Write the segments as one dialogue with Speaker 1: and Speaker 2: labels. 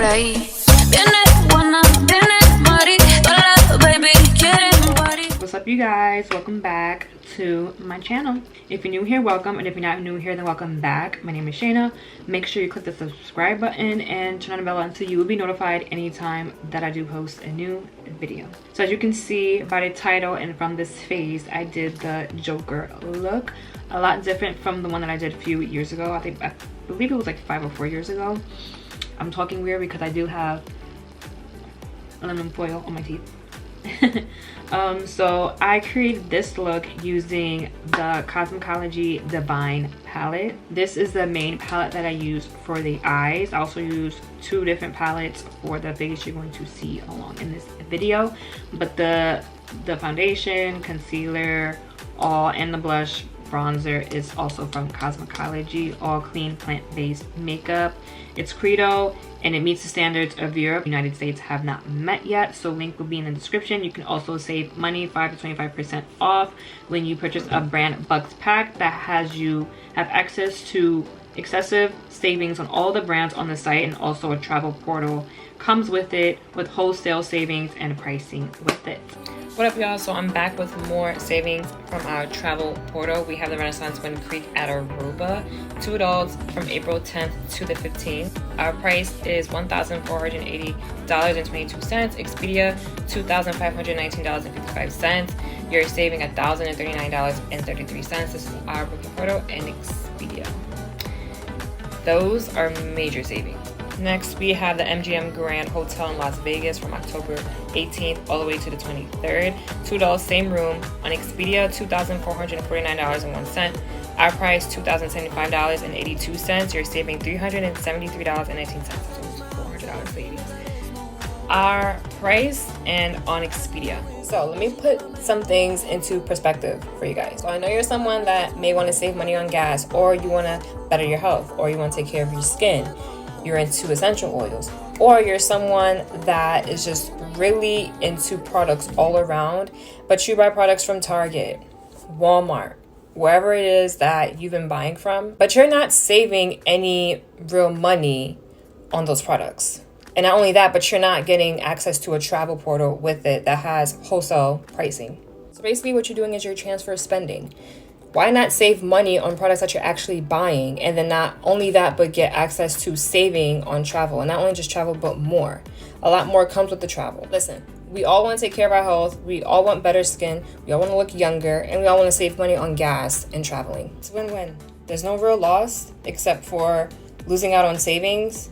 Speaker 1: por ahí. Viene buena, viene mari, hola baby, quieren party.
Speaker 2: What's up, you guys? Welcome back to my channel. If you're new here, welcome, and if you're not new here, then welcome back. My name is Shayna. Make sure you click the subscribe button and turn on the bell so you will be notified anytime that I do post a new video. So as you can see by the title and from this face, I did the Joker look. A lot different from the one that I did a few years ago. I believe it was like 5 or 4 years ago. I'm talking weird because I do have aluminum foil on my teeth. So I created this look using the Cosmetology Divine palette. This is the main palette that I used for the eyes. I also used 2 different palettes for the face you're going to see along in this video. But the foundation, concealer, and the blush bronzer is also from Cosmetology. All clean plant-based makeup. It's Credo and it meets the standards of Europe. United States have not met yet, so link will be in the description. You can also save money, 5 to 25% off when you purchase a brand Bucks pack that have access to excessive savings on all the brands on the site, and also a travel portal comes with it with wholesale savings and pricing with it. What up, y'all? So I'm back with more savings from our travel portal. We have the Renaissance Wind Creek at Aruba, 2 adults from April 10th to the 15th. Our price is $1,480.22. Expedia, $2,519.55. You're saving $1,039.33. This is our booking portal and Expedia. Those are major savings. Next, we have the MGM Grand Hotel in Las Vegas from October 18th all the way to the 23rd. $2, same room. On Expedia, $2,449.01. Our price, $2,075.82. You're saving $373.19. $400, ladies. Our price and on Expedia. So let me put some things into perspective for you guys. So I know you're someone that may want to save money on gas, or you want to better your health, or you want to take care of your skin. You're into essential oils, or you're someone that is just really into products all around, but you buy products from Target, Walmart, wherever it is that you've been buying from, but you're not saving any real money on those products. And not only that, but you're not getting access to a travel portal with it that has wholesale pricing. So basically what you're doing is you're transfer spending. Why not save money on products that you're actually buying, and then not only that, but get access to saving on travel? And not only just travel, but more. A lot more comes with the travel. Listen, we all want to take care of our health. We all want better skin. We all want to look younger, and we all want to save money on gas and traveling. It's win-win. There's no real loss except for losing out on savings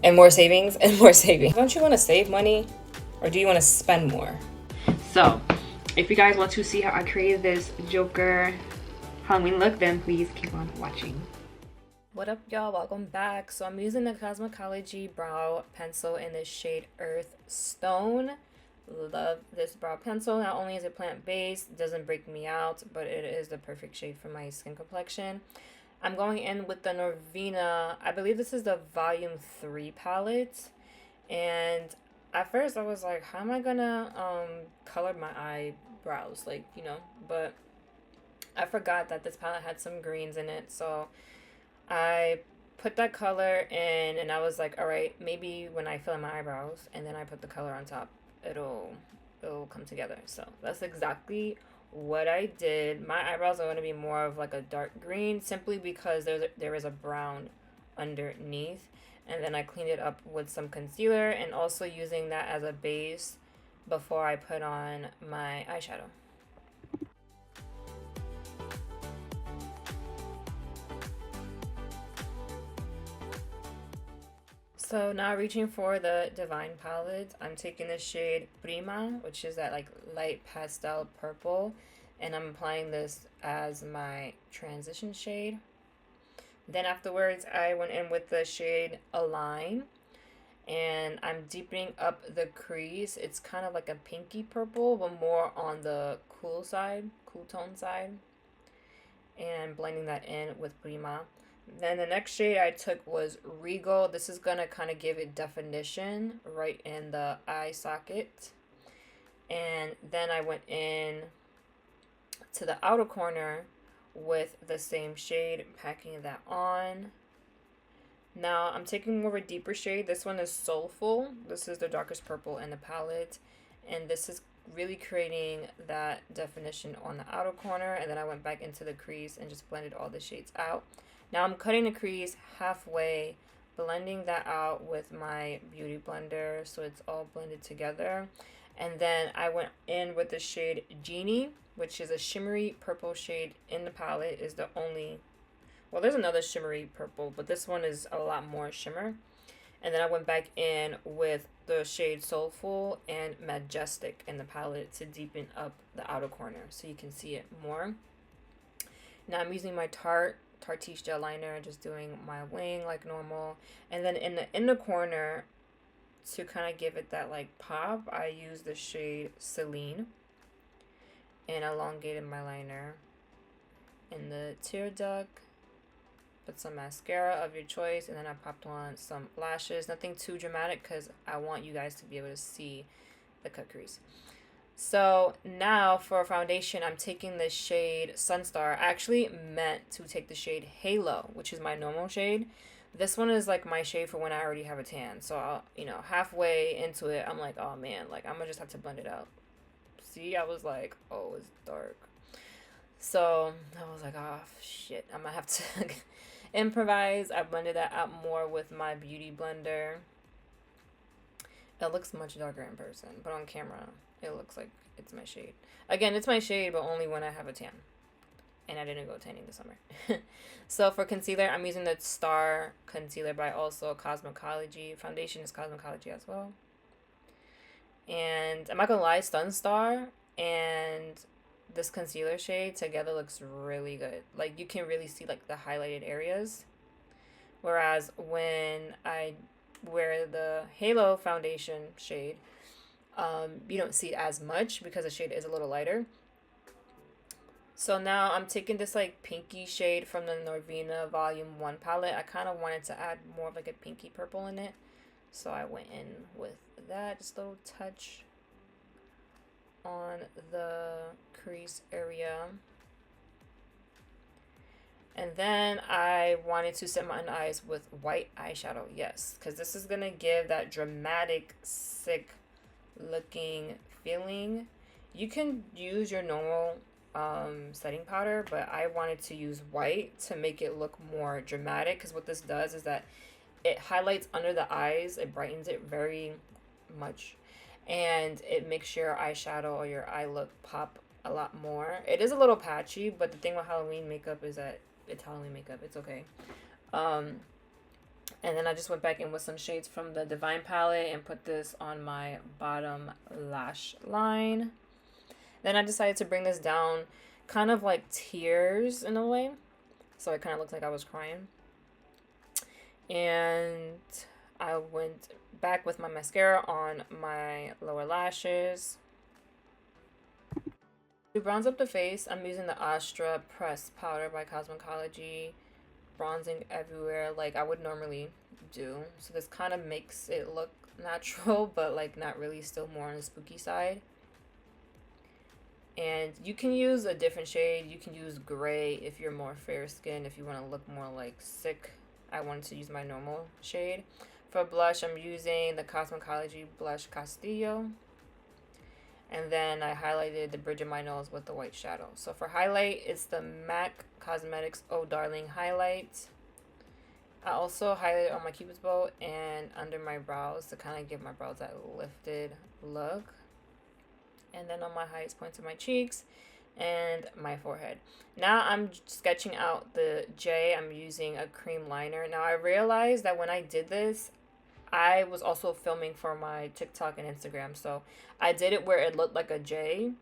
Speaker 2: and more savings and more savings. Don't you want to save money, or do you want to spend more? So if you guys want to see how I created this Joker Halloween look, then please keep on watching. What up, y'all? Welcome back. So I'm using the Cosmetology brow pencil in the shade Earth Stone. Love this brow pencil. Not only is it plant-based, doesn't break me out, but it is the perfect shade for my skin complexion. I'm going in with the Norvina, I believe this is the Volume 3 palette. And at first I was like, how am I gonna color my eyebrows, but I forgot that this palette had some greens in it, so I put that color in, and I was like, all right, maybe when I fill in my eyebrows and then I put the color on top, it'll come together. So that's exactly what I did. My eyebrows are going to be more of like a dark green, simply because there is a brown underneath. And then I cleaned it up with some concealer, and also using that as a base before I put on my eyeshadow. So now reaching for the Divine palette, I'm taking the shade Prima, which is that like light pastel purple, and I'm applying this as my transition shade. Then afterwards, I went in with the shade Align, and I'm deepening up the crease. It's kind of like a pinky purple, but more on the cool tone side, and blending that in with Prima. Then the next shade I took was Regal. This is going to kind of give it definition right in the eye socket. And then I went in to the outer corner with the same shade, packing that on. Now I'm taking more of a deeper shade. This one is Soulful. This is the darkest purple in the palette. And this is really creating that definition on the outer corner. And then I went back into the crease and just blended all the shades out. Now I'm cutting the crease halfway, blending that out with my beauty blender so it's all blended together. And then I went in with the shade Genie, which is a shimmery purple shade in the palette. Is the only, well, there's another shimmery purple, but this one is a lot more shimmer. And then I went back in with the shade Soulful and Majestic in the palette to deepen up the outer corner so you can see it more. Now I'm using my Tartiche gel liner, just doing my wing like normal. And then in the inner corner, to kind of give it that like pop, I use the shade Celine and elongated my liner in the tear duct. Put some mascara of your choice, and then I popped on some lashes. Nothing too dramatic because I want you guys to be able to see the cut crease. So now for foundation, I'm taking the shade Sunstar. I actually meant to take the shade Halo, which is my normal shade. This one is like my shade for when I already have a tan. So I'll, you know, halfway into it, I'm like, oh man, like I'm gonna just have to blend it out. See, I was like, oh, it's dark. So I was like, oh shit, I'm gonna have to improvise. I blended that out more with my beauty blender. It looks much darker in person, but on camera, it looks like it's my shade. Again, it's my shade, but only when I have a tan. And I didn't go tanning this summer. So for concealer, I'm using the Star Concealer by also Cosmecology. Foundation is Cosmecology as well. And I'm not gonna lie, Sunstar and this concealer shade together looks really good. Like you can really see like the highlighted areas. Whereas when I wear the Halo foundation shade, you don't see as much because the shade is a little lighter. So now I'm taking this like pinky shade from the Norvina Volume 1 palette. I kind of wanted to add more of like a pinky purple in it. So I went in with that, just a little touch on the crease area. And then I wanted to set my eyes with white eyeshadow, yes, because this is going to give that dramatic, sick looking feeling. You can use your normal setting powder, but I wanted to use white to make it look more dramatic, because what this does is that it highlights under the eyes, it brightens it very much, and it makes your eyeshadow or your eye look pop a lot more. It is a little patchy, but the thing with Halloween makeup is that it's Halloween makeup, it's okay. And then I just went back in with some shades from the Divine palette and put this on my bottom lash line. Then I decided to bring this down kind of like tears in a way. So it kind of looked like I was crying. And I went back with my mascara on my lower lashes. To bronze up the face, I'm using the Astra Press Powder by Cosmecology. Bronzing everywhere like I would normally do. So this kind of makes it look natural, but like not really, still more on the spooky side. And you can use a different shade. You can use gray if you're more fair skinned, if you want to look more like sick. I wanted to use my normal shade. For blush, I'm using the Cosmecology Blush Castillo. And then I highlighted the bridge of my nose with the white shadow. So for highlight, it's the MAC Cosmetics Oh Darling Highlight. I also highlighted on my cupid's bow and under my brows to kind of give my brows that lifted look. And then on my highest points of my cheeks and my forehead. Now I'm sketching out the J. I'm using a cream liner. Now I realized that when I did this, I was also filming for my TikTok and Instagram. So I did it where it looked like a J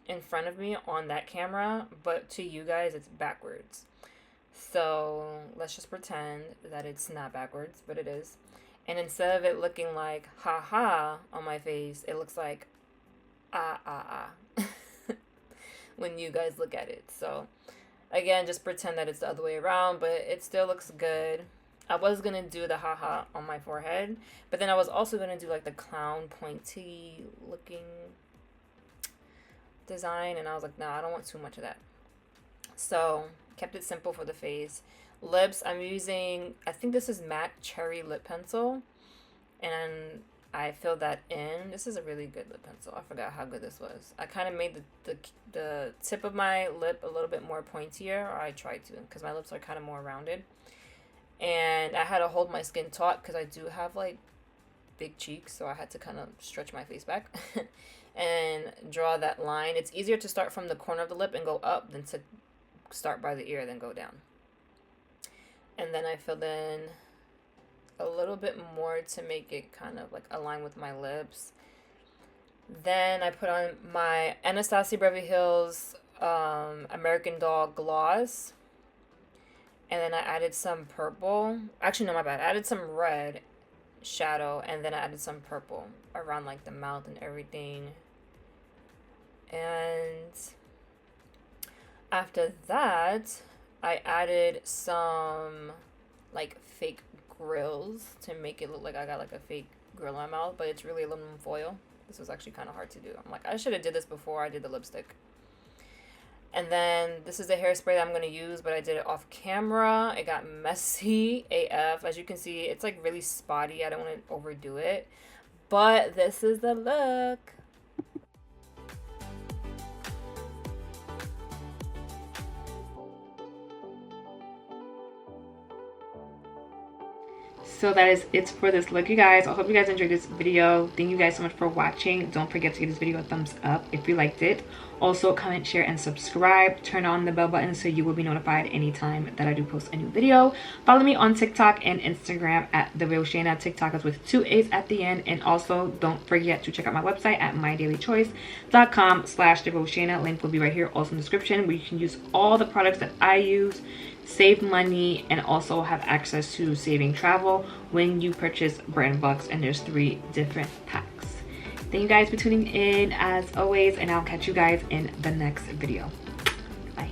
Speaker 2: in front of me on that camera, but to you guys, it's backwards. So let's just pretend that it's not backwards, but it is. And instead of it looking like ha ha on my face, it looks like ah ah ah when you guys look at it. So again, just pretend that it's the other way around, but it still looks good. I was gonna do the haha on my forehead, but then I was also gonna do like the clown pointy looking design, and I was like, no, I don't want too much of that. So kept it simple for the face. Lips, I'm using, I think this is matte cherry lip pencil, and I filled that in. This is a really good lip pencil. I forgot how good this was. I kind of made the tip of my lip a little bit more pointier, or I tried to, because my lips are kind of more rounded. And I had to hold my skin taut because I do have like big cheeks, so I had to kind of stretch my face back and draw that line. It's easier to start from the corner of the lip and go up than to start by the ear then go down. And then I filled in a little bit more to make it kind of like align with my lips. Then I put on my Anastasia Beverly Hills American Doll gloss. And then I added some purple. Actually, no, my bad. I added some red shadow, and then I added some purple around like the mouth and everything. And after that, I added some like fake grills to make it look like I got like a fake grill in my mouth, but it's really aluminum foil. This was actually kind of hard to do. I'm like, I should have did this before I did the lipstick. And then this is the hairspray that I'm going to use, but I did it off camera. It got messy AF. As you can see, it's like really spotty. I don't want to overdo it. But this is the look. So that is it for this look, you guys. I hope you guys enjoyed this video. Thank you guys so much for watching. Don't forget to give this video a thumbs up if you liked it. Also, comment, share, and subscribe. Turn on the bell button so you will be notified anytime that I do post a new video. Follow me on TikTok and Instagram at therealshaynaa. TikTok is with 2 A's at the end. And also, don't forget to check out my website at mydailychoice.com/therealshaynaa. Link will be right here, also in the description, where you can use all the products that I use, save money, and also have access to saving travel when you purchase brand bucks. And there's 3 different packs. Thank you guys for tuning in as always, and I'll catch you guys in the next video. Bye.